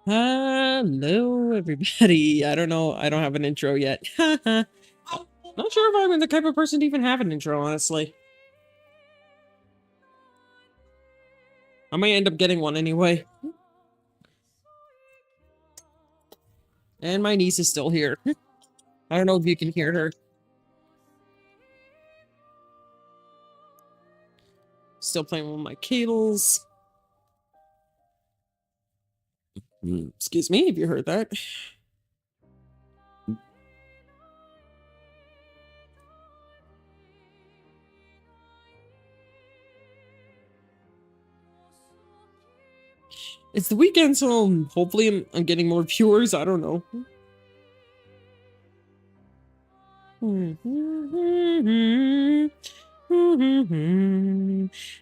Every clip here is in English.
Hello, everybody. I don't know. I don't have an intro yet. Not sure if I'm the type of person to even have an intro, honestly. I might end up getting one anyway. And my niece is still here. I don't know if you can hear her. Still playing with my cables. Excuse me if you heard that. It's the weekend, so hopefully I'm getting more viewers. I don't know.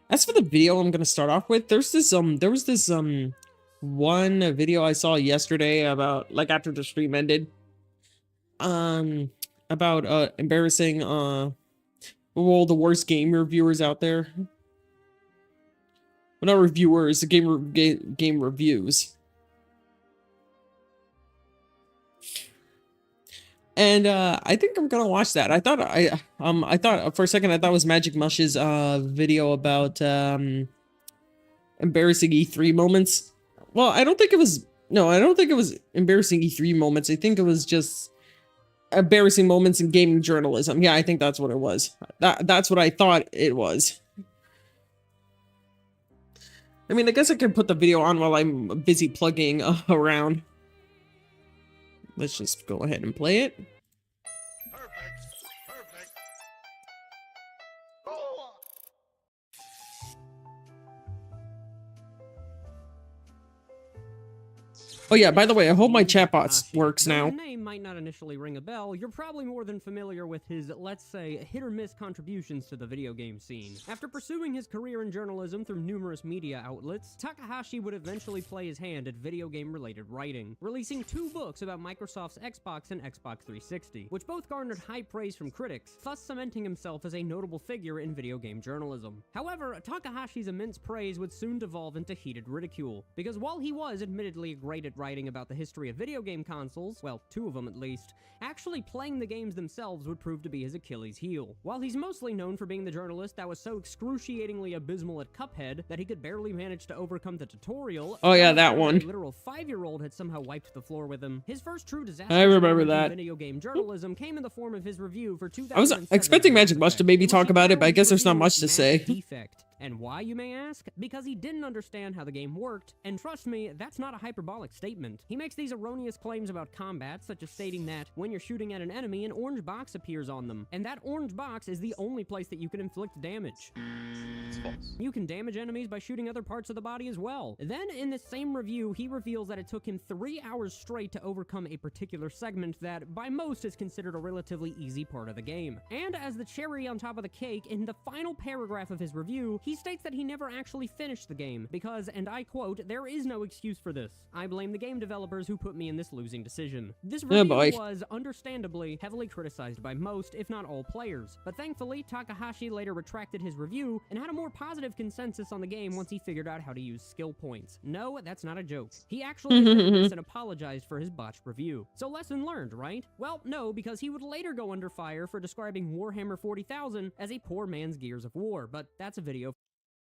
As for the video I'm gonna start off with, there was this one video I saw yesterday about, like, after the stream ended, about embarrassing well, the worst game reviewers out there. Well, not reviewers, the game reviews. And I think I'm gonna watch that. I thought for a second I thought it was Magic Mush's video about embarrassing E3 moments. Well, I don't think it was embarrassing E3 moments. I think it was just embarrassing moments in gaming journalism. Yeah, I think that's what it was. That's what I thought it was. I mean, I guess I could put the video on while I'm busy plugging around. Let's just go ahead and play it. Oh yeah, by the way, I hope my chatbot works now. Your name might not initially ring a bell, you're probably more than familiar with his, let's say, hit-or-miss contributions to the video game scene. After pursuing his career in journalism through numerous media outlets, Takahashi would eventually play his hand at video game-related writing, releasing 2 books about Microsoft's Xbox and Xbox 360, which both garnered high praise from critics, thus cementing himself as a notable figure in video game journalism. However, Takahashi's immense praise would soon devolve into heated ridicule, because while he was admittedly great at writing about the history of video game consoles, well, 2 of them at least, actually playing the games themselves would prove to be his Achilles heel. While he's mostly known for being the journalist that was so excruciatingly abysmal at Cuphead that he could barely manage to overcome the tutorial, oh yeah, that one. A literal 5-year-old had somehow wiped the floor with him. His first true disaster I remember that. video game journalism came in the form of his review for 2007. I was expecting Magic Mush to maybe talk about it, but I guess there's not much to say. Defect. And why, you may ask? Because he didn't understand how the game worked, and trust me, that's not a hyperbolic statement. He makes these erroneous claims about combat, such as stating that when you're shooting at an enemy, an orange box appears on them, and that orange box is the only place that you can inflict damage. It's false. You can damage enemies by shooting other parts of the body as well. Then, in this same review, he reveals that it took him 3 hours straight to overcome a particular segment that, by most, is considered a relatively easy part of the game. And as the cherry on top of the cake, in the final paragraph of his review, he states that he never actually finished the game, because, and I quote, "There is no excuse for this. I blame the game developers who put me in this losing decision." This review was, understandably, heavily criticized by most, if not all, players. But thankfully, Takahashi later retracted his review and had a more positive consensus on the game once he figured out how to use skill points. No, that's not a joke. He actually admitted this and apologized for his botched review. So lesson learned, right? Well, no, because he would later go under fire for describing Warhammer 40,000 as a poor man's Gears of War, but that's a video.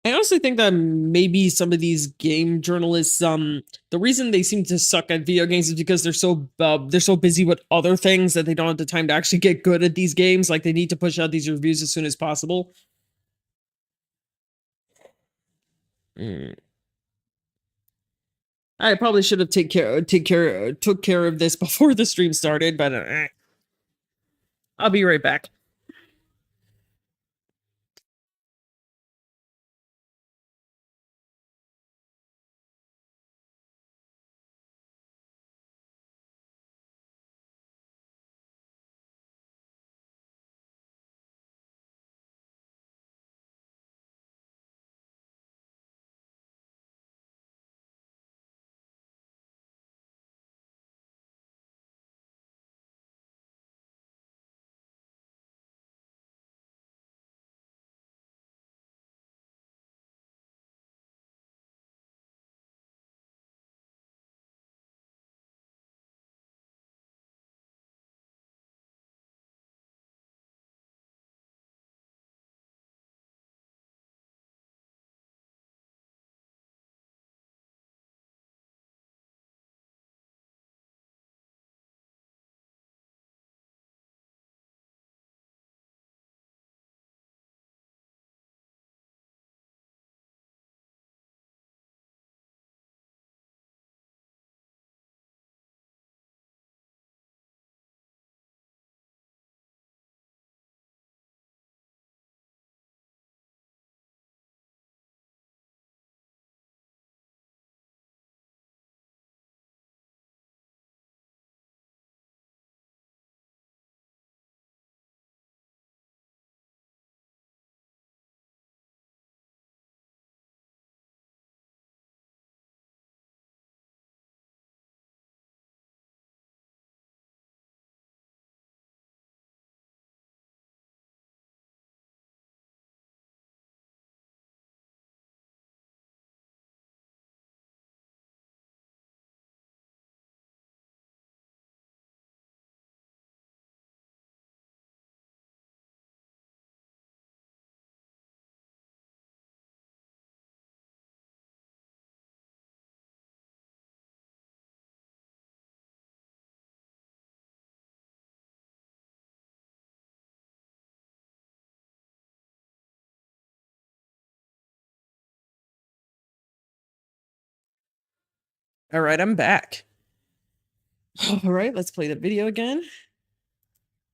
I honestly think that maybe some of these game journalists, the reason they seem to suck at video games is because they're so busy with other things that they don't have the time to actually get good at these games. Like, they need to push out these reviews as soon as possible. I probably should have took care of this before the stream started, but I'll be right back. All right, I'm back. All right, let's play the video again.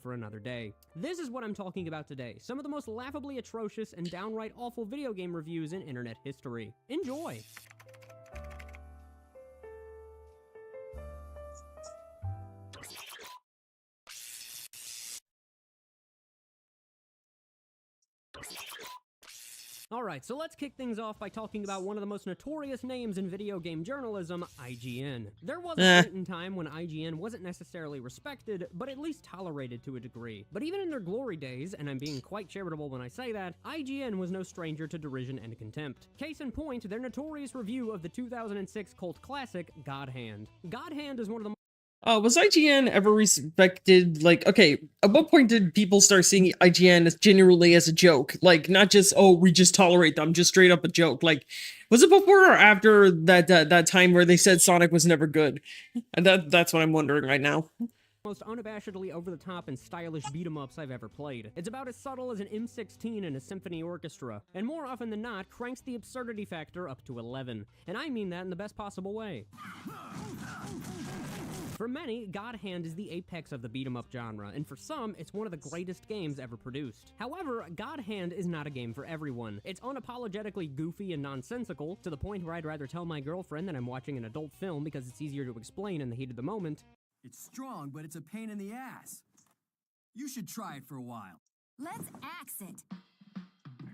For another day. This is what I'm talking about today. Some of the most laughably atrocious and downright awful video game reviews in internet history. Enjoy! Alright, so let's kick things off by talking about one of the most notorious names in video game journalism, IGN. There was a point in time when IGN wasn't necessarily respected, but at least tolerated to a degree. But even in their glory days, and I'm being quite charitable when I say that, IGN was no stranger to derision and contempt. Case in point, their notorious review of the 2006 cult classic, God Hand. God Hand is one of the Was IGN ever respected? Like, okay, at what point did people start seeing IGN as genuinely as a joke? Like, not just, oh, we just tolerate them, just straight up a joke. Like, was it before or after that time where they said Sonic was never good? And that's what I'm wondering right now. Most unabashedly over-the-top and stylish beat-em-ups I've ever played. It's about as subtle as an M16 in a symphony orchestra, and more often than not, cranks the absurdity factor up to 11. And I mean that in the best possible way. For many, God Hand is the apex of the beat-em-up genre, and for some, it's one of the greatest games ever produced. However, God Hand is not a game for everyone. It's unapologetically goofy and nonsensical, to the point where I'd rather tell my girlfriend that I'm watching an adult film because it's easier to explain in the heat of the moment. It's strong, but it's a pain in the ass. You should try it for a while. Let's axe it.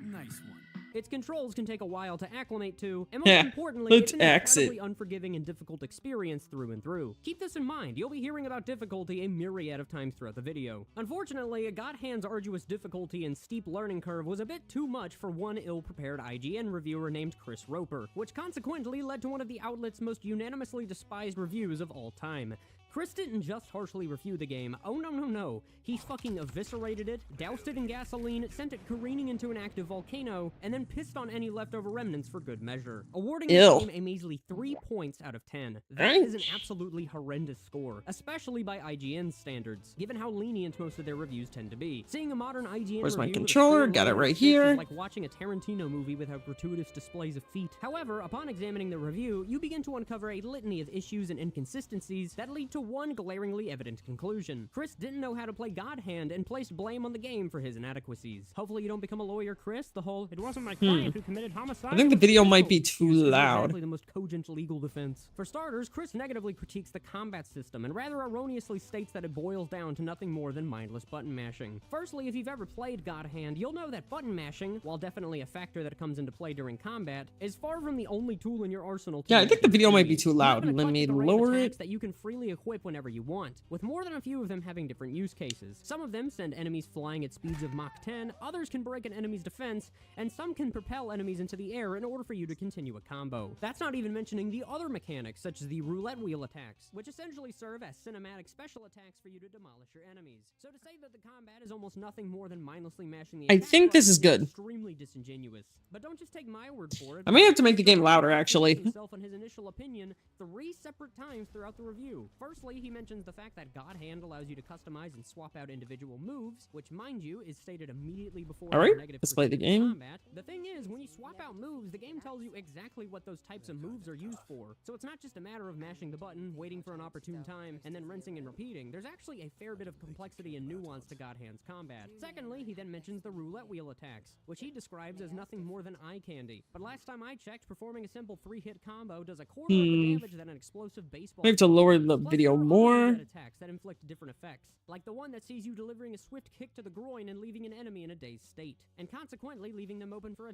Nice one. Its controls can take a while to acclimate to, and most importantly, it's an incredibly unforgiving and difficult experience through and through. Keep this in mind, you'll be hearing about difficulty a myriad of times throughout the video. Unfortunately, God Hand's arduous difficulty and steep learning curve was a bit too much for one ill-prepared IGN reviewer named Chris Roper, which consequently led to one of the outlet's most unanimously despised reviews of all time. Chris didn't just harshly review the game, oh no, he fucking eviscerated it, doused it in gasoline, sent it careening into an active volcano, and then pissed on any leftover remnants for good measure, awarding the game a measly 3 points out of 10. That is an absolutely horrendous score, especially by IGN's standards, given how lenient most of their reviews tend to be. Seeing a modern IGN Where's my review controller? Got it right here. is like watching a Tarantino movie without gratuitous displays of feet. However, upon examining the review, you begin to uncover a litany of issues and inconsistencies that lead to one glaringly evident conclusion. Chris didn't know how to play God Hand and placed blame on the game for his inadequacies. Hopefully you don't become a lawyer, Chris. The whole, it wasn't my client who committed homicide. I think the video might be too loud. Exactly the most cogent legal defense. For starters, Chris negatively critiques the combat system and rather erroneously states that it boils down to nothing more than mindless button mashing. Firstly, if you've ever played God Hand, you'll know that button mashing, while definitely a factor that comes into play during combat, is far from the only tool in your arsenal to I think the video might be too loud. Let me lower it. That you can freely equip whenever you want, with more than a few of them having different use cases. Some of them send enemies flying at speeds of Mach 10, others can break an enemy's defense, and some can propel enemies into the air in order for you to continue a combo. That's not even mentioning the other mechanics, such as the roulette wheel attacks, which essentially serve as cinematic special attacks for you to demolish your enemies. So to say that the combat is almost nothing more than mindlessly mashing the I think this is good. Extremely disingenuous. But don't just take my word for it. I may have to make the game louder, actually. Himself and his initial opinion 3 separate times throughout the review. Firstly, he mentions the fact that God Hand allows you to customize and swap out individual moves, which, mind you, is stated immediately before negative let's play the game. Combat. The thing is, when you swap out moves, the game tells you exactly what those types of moves are used for. So it's not just a matter of mashing the button, waiting for an opportune time, and then rinsing and repeating. There's actually a fair bit of complexity and nuance to God Hand's combat. Secondly, he then mentions the roulette wheel attacks, which he describes as nothing more than eye candy. But last time I checked, performing a simple 3-hit combo does a quarter of the damage that an explosive baseball. We have to lower the video more. Attacks that inflict different effects, like the one that sees you delivering a swift kick to the groin and leaving an enemy in a dazed state, and consequently leaving them open for a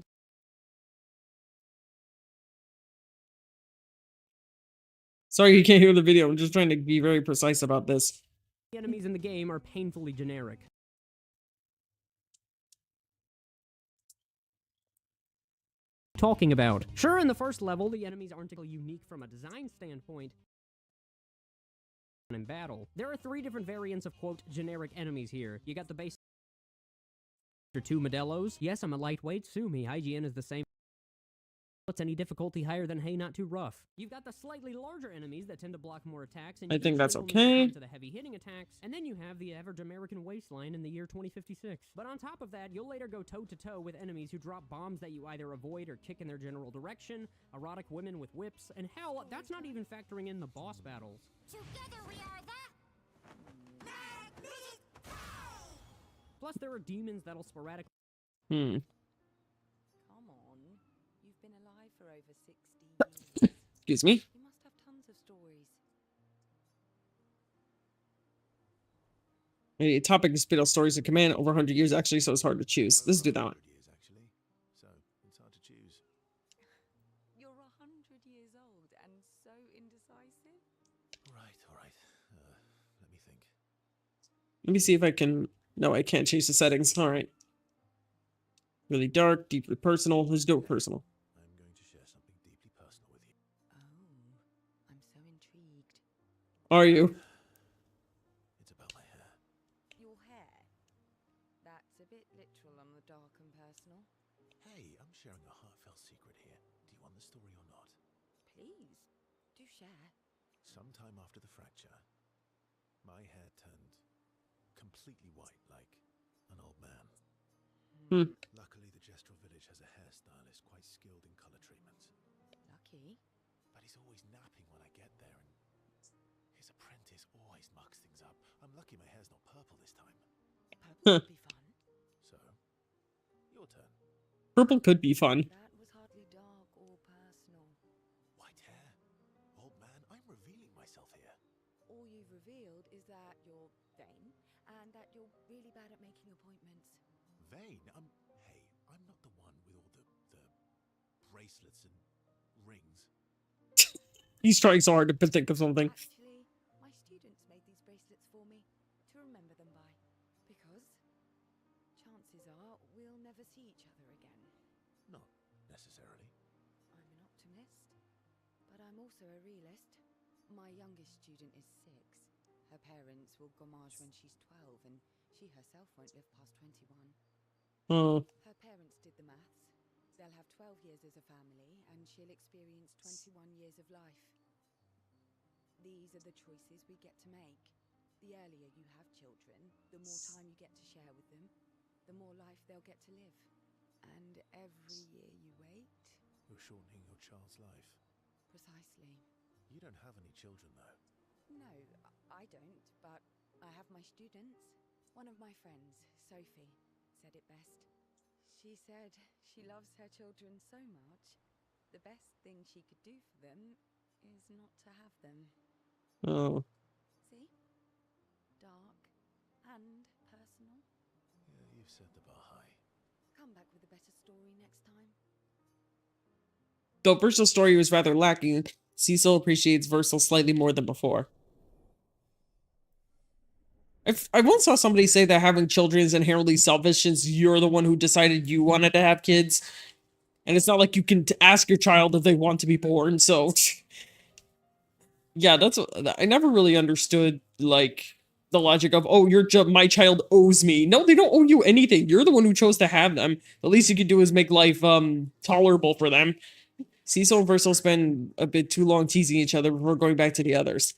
Sorry you can't hear the video. I'm just trying to be very precise about this. The enemies in the game are painfully generic. Talking about. Sure, in the first level, the enemies aren't unique from a design standpoint. In battle, there are 3 different variants of, quote, generic enemies here. You got the base 2 Modelos. Yes, I'm a lightweight. Sue me. IGN is the same. What's any difficulty higher than Hey Not Too Rough? You've got the slightly larger enemies that tend to block more attacks, and I you think that's eventually will okay. move on to the heavy hitting attacks, and then you have the average American waistline in the year 2056. But on top of that, you'll later go toe to toe with enemies who drop bombs that you either avoid or kick in their general direction, erotic women with whips, and hell, that's not even factoring in the boss battles. Together we are the Plus, there are demons that'll sporadically Hmm. Come on. You've been alive for over 60 years. Excuse me. You must have tons of stories. A topic is spit out stories of command over 100 years actually, so it's hard to choose. Let's do that one. 100 years, actually. So it's hard to choose. You're 100 years old and so indecisive. All right, all right. Let me think. Let me see if I can... No, I can't change the settings. All right. Really dark, deeply personal. Let's do it personal. I'm going to share something deeply personal with you. Oh, I'm so intrigued. Are you? It's about my hair. Your hair? That's a bit literal on the dark and personal. Hey, I'm sharing a heartfelt secret here. Do you want the story or not? Please, do share. Sometime after the fracture, my hair turned completely white like an old man. Hmm. Luckily, the Gestural village has a hairstylist quite skilled in color treatment. Lucky. But he's always napping when I get there, and his apprentice always mucks things up. I'm lucky my hair's not purple this time. Purple would be fun. So, your turn. Purple could be fun. That was hardly dark or personal. White hair? Old man, I'm revealing myself here. All you've revealed is that you're vain and that you're really bad at making appointments. Vain? Hey, I'm not the one with all the bracelets and rings. He's trying so hard to think of something. Actually, my students made these bracelets for me to remember them by. Because chances are we'll never see each other again. Not necessarily. I'm an optimist, but I'm also a realist. My youngest student is 6. Her parents will gommage when she's 12, and she herself won't live past 21. Oh. Her parents did the maths. They'll have 12 years as a family, and she'll experience 21 years of life. These are the choices we get to make. The earlier you have children, the more time you get to share with them, the more life they'll get to live. And every year you wait... You're shortening your child's life. Precisely. You don't have any children, though. No, I don't, but I have my students. One of my friends, Sophie, said it best. She said she loves her children so much, the best thing she could do for them is not to have them. Oh. See? Dark and personal. Yeah, you've set the bar high. Come back with a better story next time. Though Versal's story was rather lacking, Cecil appreciates Versal slightly more than before. I once saw somebody say that having children is inherently selfish since you're the one who decided you wanted to have kids. And it's not like you can ask your child if they want to be born, so... Yeah, that's... I never really understood, like, the logic of, oh, my child owes me. No, they don't owe you anything. You're the one who chose to have them. The least you can do is make life, tolerable for them. Cecil and Versal spend a bit too long teasing each other before going back to the others.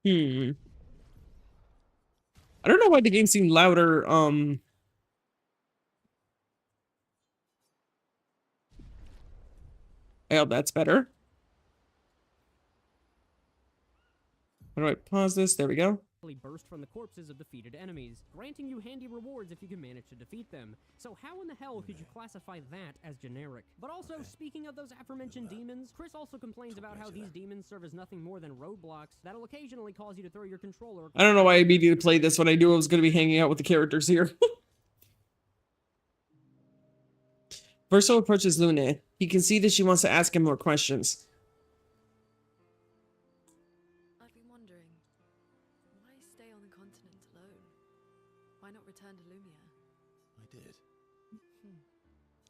I don't know why the game seemed louder, I hope that's better. How do I pause this? There we go. burst from the corpses of defeated enemies, granting you handy rewards if you can manage to defeat them. So how in the hell could you classify that as generic? But also, speaking of those aforementioned demons, Chris also complains about how these demons serve as nothing more than roadblocks that'll occasionally cause you to throw your controller. I don't know why I immediately played this when I knew I was going to be hanging out with the characters here. Verso approaches Lune. He can see that she wants to ask him more questions. I've been wondering, why stay on the continent alone? Why not return to Lumia? I did.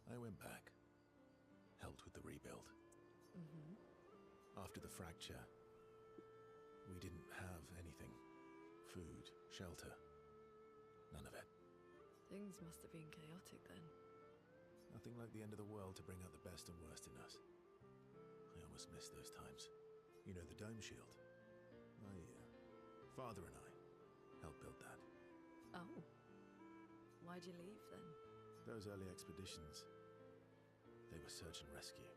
I went back. Helped with the rebuild. After the fracture, we didn't have anything. Food, shelter. None of it. Things must have been chaotic then. Nothing like the end of the world to bring out the best and worst in us. I almost miss those times. You know the dome shield? My father and I helped build that. Oh. Why'd you leave then? Those early expeditions, they were search and rescue.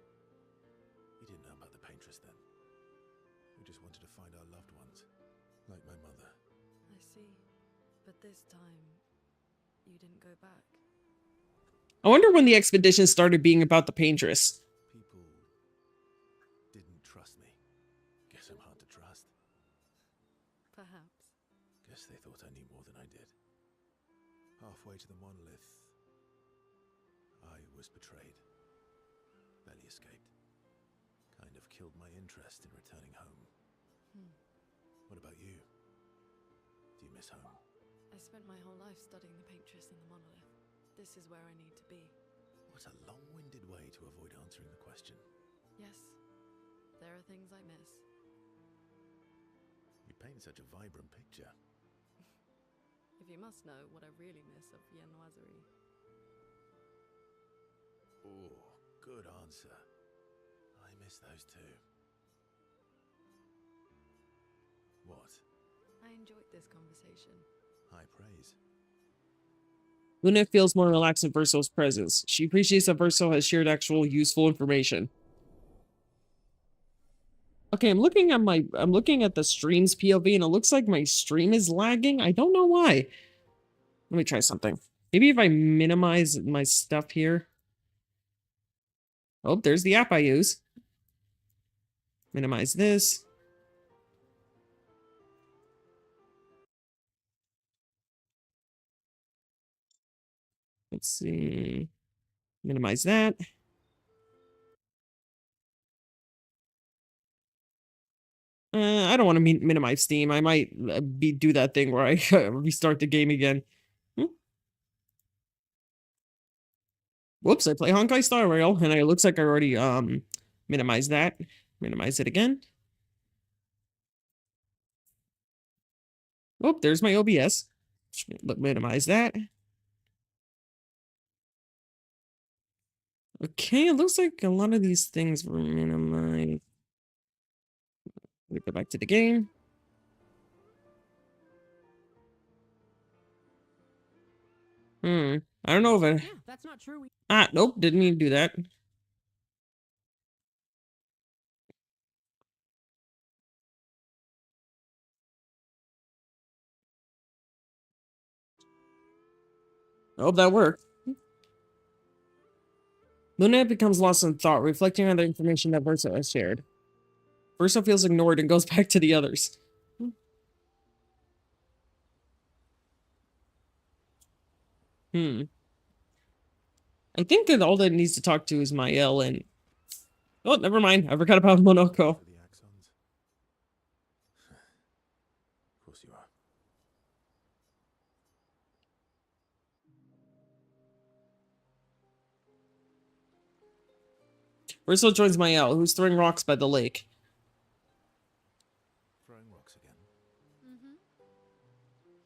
We didn't know about the paintress then. We just wanted to find our loved ones, like my mother. I see. But this time, you didn't go back. I wonder when the expedition started being about the paintress. People didn't trust me. Guess I'm hard to trust. Perhaps. Guess they thought I knew more than I did. Halfway to the monolith, I was betrayed. Barely escaped. Kind of killed my interest in returning home. What about you? Do you miss home? I spent my whole life studying the paintress and the monolith. This is where I need to be. What a long-winded way to avoid answering the question. Yes, there are things I miss. You paint such a vibrant picture. If you must know what I really miss of Viennoiserie. Oh, good answer. I miss those too. What? I enjoyed this conversation. High praise. Luna feels more relaxed in Verso's presence. She appreciates that Verso has shared actual useful information. Okay, I'm looking at the stream's POV and it looks like my stream is lagging. I don't know why. Let me try something. Maybe if I minimize my stuff here. Oh, there's the app I use. Minimize this. Let's see. Minimize that. I don't want to minimize Steam. I might do that thing where I restart the game again. Whoops, I play Honkai Star Rail, and it looks like I already minimized that. Minimize it again. Oh, there's my OBS. Minimize that. Okay, it looks like a lot of these things were minimized. Let me go back to the game. I don't know if I... Yeah, that's not true. Ah, nope, didn't mean to do that. Oh, that worked. Luna becomes lost in thought, reflecting on the information that Verso has shared. Verso feels ignored and goes back to the others. I think that all that needs to talk to is Mael and... Oh, never mind. I forgot about Monoko. For the axons? Of course you are. Verso joins Mael, who's throwing rocks by the lake. Throwing rocks again.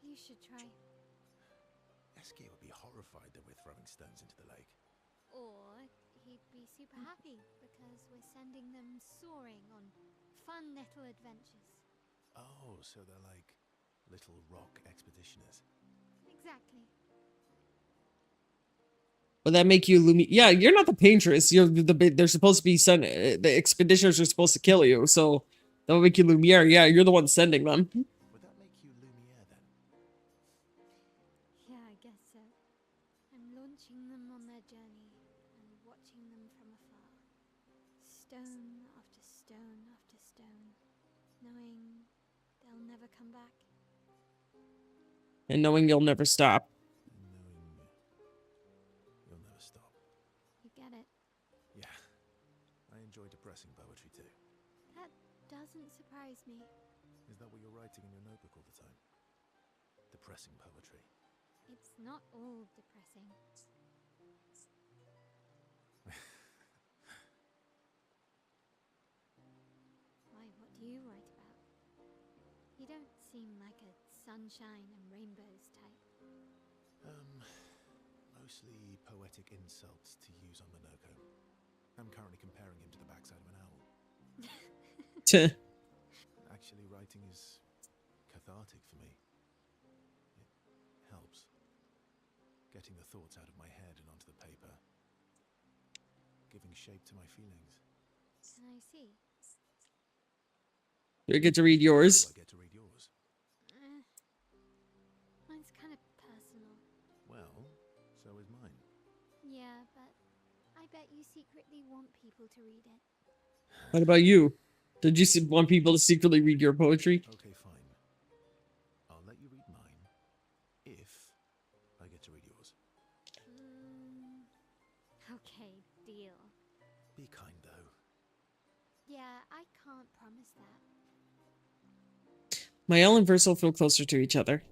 You should try. Eski would be horrified that we're throwing stones into the lake. Or he'd be super happy because we're sending them soaring on fun little adventures. Oh, so they're like little rock expeditioners. Exactly. Would that make you Yeah, you're not the paintress. You're they're supposed to be sent. The expeditioners are supposed to kill you, so that would make you Lumiere. Yeah, you're the one sending them. Would that make you Lumiere then? Yeah, I guess so. I'm launching them on their journey and watching them from afar. Stone after stone after stone, knowing they'll never come back. And knowing you'll never stop. Knowing you'll never stop. You get it? Yeah. I enjoy depressing poetry too. That doesn't surprise me. Is that what you're writing in your notebook all the time? Depressing poetry. It's not all depressing. Why, what do you write about? You don't seem like a sunshine and rainbows type. Mostly poetic insults to use on Monoko. I'm currently comparing him to the backside of an owl. Tuh. Actually, writing is cathartic for me. It helps. Getting the thoughts out of my head and onto the paper. Giving shape to my feelings. I see. Do I get to read Do yours? I get to read yours? Mine's kind of personal. Well, so is mine. Yeah, but I bet you secretly want people to read it. What about you? Did you want people to secretly read your poetry? Okay, fine. I'll let you read mine if I get to read yours. Okay, deal. Be kind, though. Yeah, I can't promise that. Mael and Verso feel closer to each other.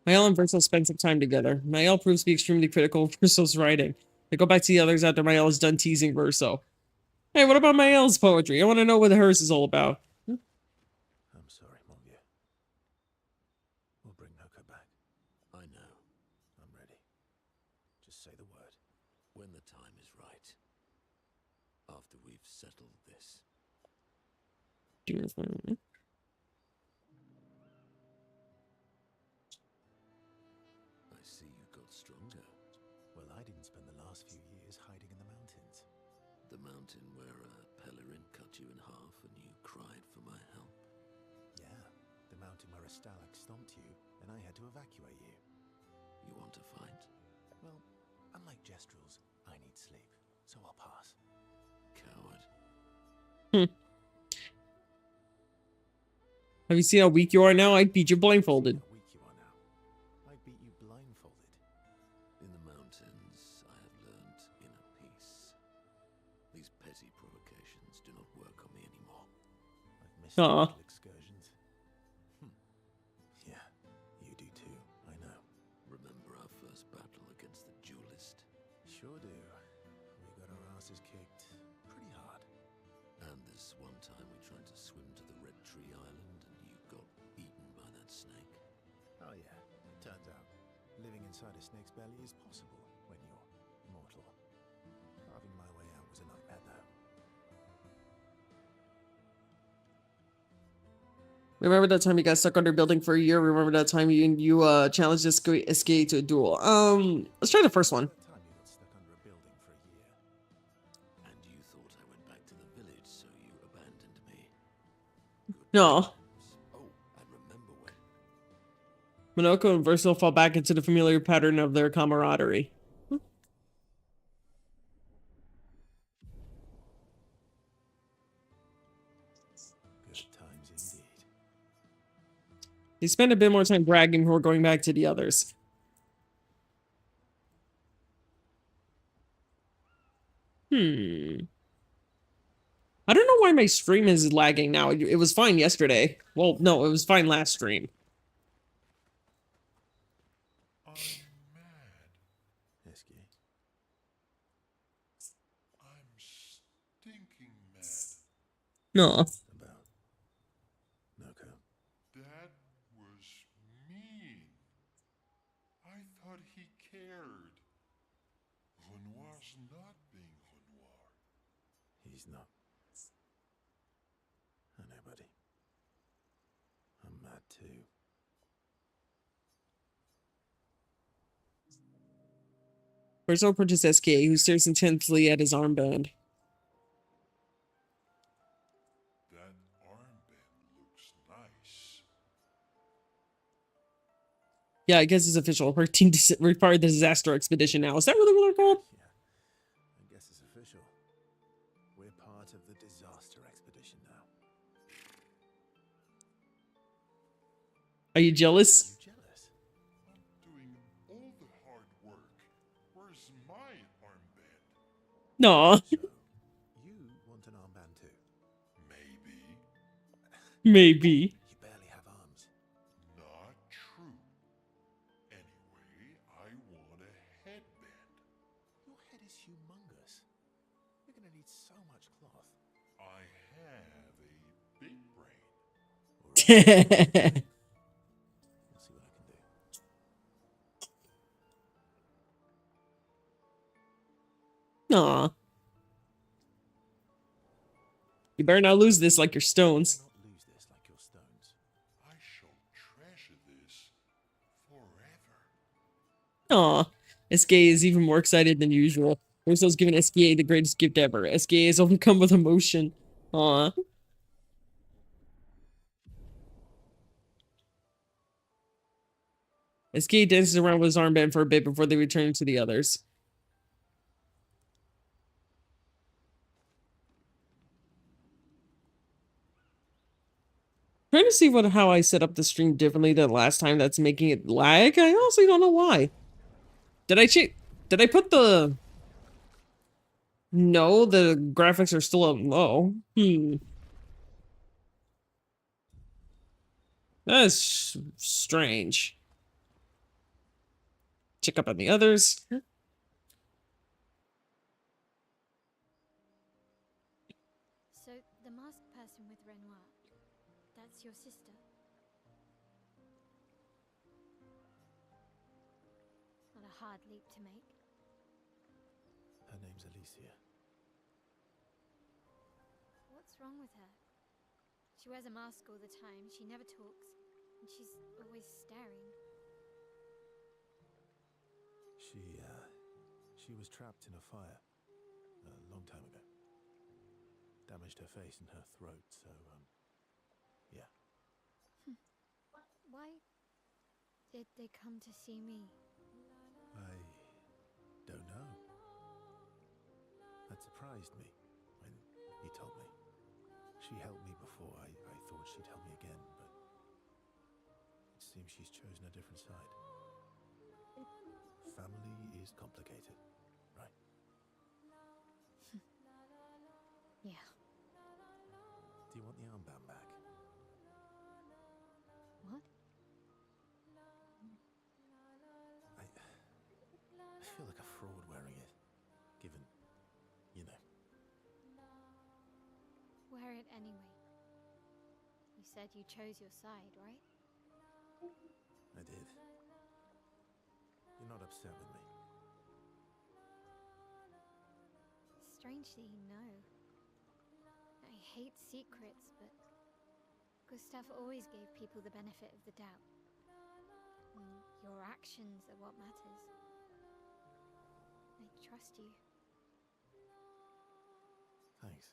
Mael and Verso spend some time together. Mael proves to be extremely critical of Verso's writing. They go back to the others after Mael is done teasing Verso. Hey, what about Mael's poetry? I want to know what hers is all about. I'm sorry, mon vieux. We'll bring Noko back. I know. I'm ready. Just say the word. When the time is right. After we've settled this. I see you got stronger. Well, I didn't spend the last few years hiding in the mountains. The mountain where Pellerin cut you in half and you cried for my help. Yeah, the mountain where a Stalak stomped you and I had to evacuate you. You want to fight? Well, unlike Gestrels, I need sleep, so I'll pass. Coward. Have you seen how weak you are now? I'd beat you blindfolded. How weak you are now. I beat you blindfolded. In the mountains, I have learned inner peace. These petty provocations do not work on me anymore. I've missed the Aw. little excursions. Yeah, you do too, I know. Remember our first battle against the duelist? Sure do. We got our asses kicked pretty hard. And this one time we tried to swim to the Red Tree Island and you got eaten by that snake. Oh yeah, turns out living inside a snake's belly is possible when you're immortal. Carving my way out was a nightmare though. Remember that time you got stuck under a building for a year? Remember that time you challenged Escape to a duel? Let's try the first one. That time you got stuck under a building for a year. And you thought I went back to the village, so you abandoned me. No. Oh, I remember when. Monoko and Verso fall back into the familiar pattern of their camaraderie. Good times indeed. They spend a bit more time bragging before going back to the others. I don't know why my stream is lagging now. It was fine yesterday. Well, no, it was fine last stream. I'm mad. Esky. I'm stinking mad. No. About Noko. That was mean. I thought he cared. Renoir's not being Renoir. He's not. I know, buddy. I'm mad too. Verso approaches SK, who stares intensely at his armband. That armband looks nice. Yeah, I guess it's official. Her team required the disaster expedition now. Is that really what they're called? Yeah, I guess it's official. We're part of the disaster expedition now. Are you jealous? You jealous? I'm doing all the hard work. Where's my armband? No. So, you want an armband too? Maybe. Maybe. You barely have arms. Not true. Anyway, I want a headband. Your head is humongous. You're gonna need so much cloth. I have a big brain. We'll see what I can do. Aw. You better not lose this like your stones. Not lose this like your stones. I shall treasure this forever. Aw. SK is even more excited than usual. Russo's giving SKA the greatest gift ever. SKA is overcome with emotion. Aw. SKA dances around with his armband for a bit before they return to the others. Trying to see how I set up the stream differently than last time that's making it lag. I honestly don't know why. Did I put the... No, the graphics are still up low. That's strange. Check up on the others. So, the masked person with Renoir, that's your sister? Not a hard leap to make. Her name's Alicia. What's wrong with her? She wears a mask all the time, she never talks, and she's always staring. She was trapped in a fire a long time ago. Damaged her face and her throat, so, yeah. Why did they come to see me? I don't know. That surprised me when he told me. She helped me before. I thought she'd help me again, but it seems she's chosen a different side. Family is complicated, right? Yeah. Do you want the armband back? What? I feel like a fraud wearing it, given, you know. Wear it anyway. You said you chose your side, right? I did. You're not upset with me. Strangely, no. I hate secrets, but Gustav always gave people the benefit of the doubt. And your actions are what matters. I trust you. Thanks.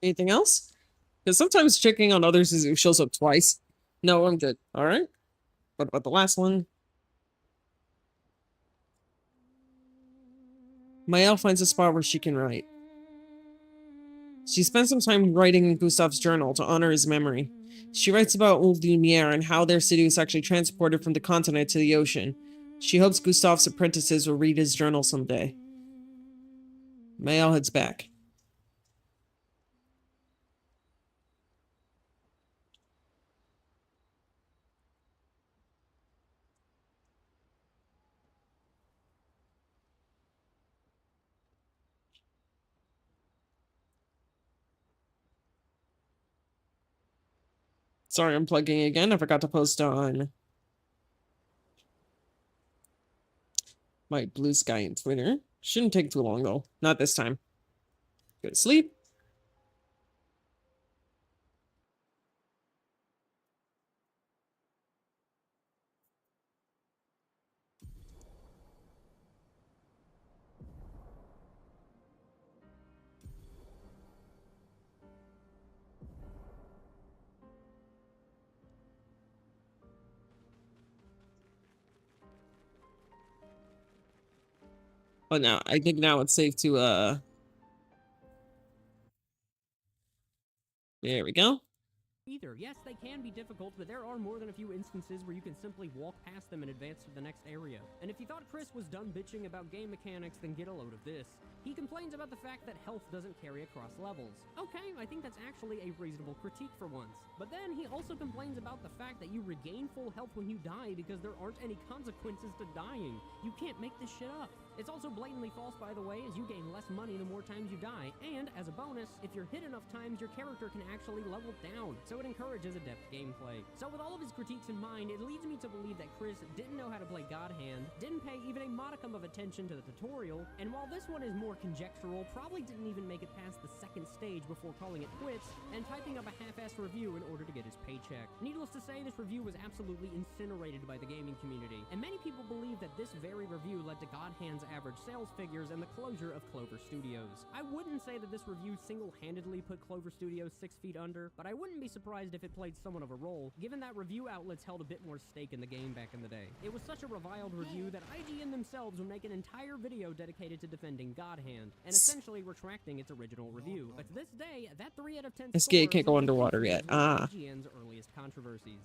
Anything else? Because sometimes checking on others shows up twice. No, I'm good. All right. What about the last one? Maëlle finds a spot where she can write. She spends some time writing in Gustav's journal to honor his memory. She writes about Old Lumiere and how their city was actually transported from the continent to the ocean. She hopes Gustav's apprentices will read his journal someday. Maëlle heads back. Sorry, I'm plugging again. I forgot to post on my Blue Sky and Twitter. Shouldn't take too long, though. Not this time. Go to sleep. But now, I think now it's safe to, there we go. either. Yes, they can be difficult, but there are more than a few instances where you can simply walk past them and advance to the next area. And if you thought Chris was done bitching about game mechanics, then get a load of this. He complains about the fact that health doesn't carry across levels. Okay, I think that's actually a reasonable critique for once. But then he also complains about the fact that you regain full health when you die because there aren't any consequences to dying. You can't make this shit up. It's also blatantly false, by the way, as you gain less money the more times you die, and as a bonus, if you're hit enough times, your character can actually level down, so it encourages adept gameplay. So with all of his critiques in mind, it leads me to believe that Chris didn't know how to play God Hand, didn't pay even a modicum of attention to the tutorial, and while this one is more conjectural, probably didn't even make it past the second stage before calling it quits, and typing up a half-assed review in order to get his paycheck. Needless to say, this review was absolutely incinerated by the gaming community, and many people believe that this very review led to God Hand's average sales figures and the closure of Clover Studios. I wouldn't say that this review single-handedly put Clover Studios 6 feet under, but I wouldn't be surprised if it played somewhat of a role, given that review outlets held a bit more stake in the game back in the day. It was such a reviled review that IGN themselves would make an entire video dedicated to defending God Hand, and essentially retracting its original review. But to this day, that 3 out of 10 SK score can't go remains underwater one yet. of IGN's earliest controversies.